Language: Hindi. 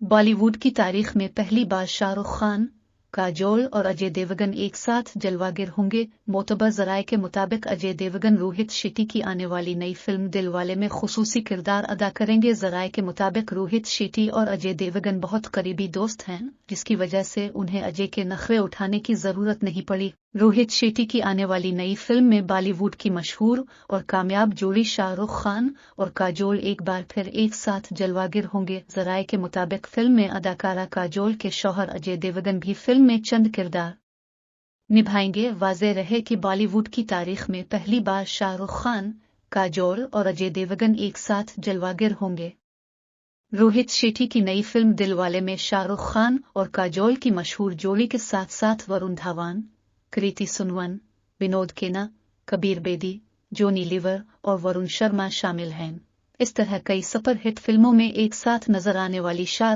बॉलीवुड की तारीख में पहली बार शाहरुख खान, काजोल और अजय देवगन एक साथ जलवागर होंगे। मोतबर ज़राए के मुताबिक अजय देवगन रोहित शेट्टी की आने वाली नई फिल्म दिलवाले में खुसूसी किरदार अदा करेंगे। ज़राए के मुताबिक रोहित शेट्टी और अजय देवगन बहुत करीबी दोस्त हैं, जिसकी वजह से उन्हें अजय के नखरे उठाने की जरूरत नहीं पड़ी। रोहित शेट्टी की आने वाली नई फिल्म में बॉलीवुड की मशहूर और कामयाब जोड़ी शाहरुख खान और काजोल एक बार फिर एक साथ जलवागर होंगे। ज़राए के मुताबिक फिल्म में अदाकारा काजोल के शौहर अजय देवगन भी फिल्म में चंद किरदार निभाएंगे। वाज़ेह रहे कि बॉलीवुड की तारीख में पहली बार शाहरुख खान, काजोल और अजय देवगन एक साथ जलवागर होंगे। रोहित शेट्टी की नई फिल्म दिलवाले में शाहरुख खान और काजोल की मशहूर जोड़ी के साथ साथ वरुण धवन, कृति सुनवन, विनोद खन्ना, कबीर बेदी, जॉनी लीवर और वरुण शर्मा शामिल हैं। इस तरह कई सुपरहिट फिल्मों में एक साथ नजर आने वाली शाहरुख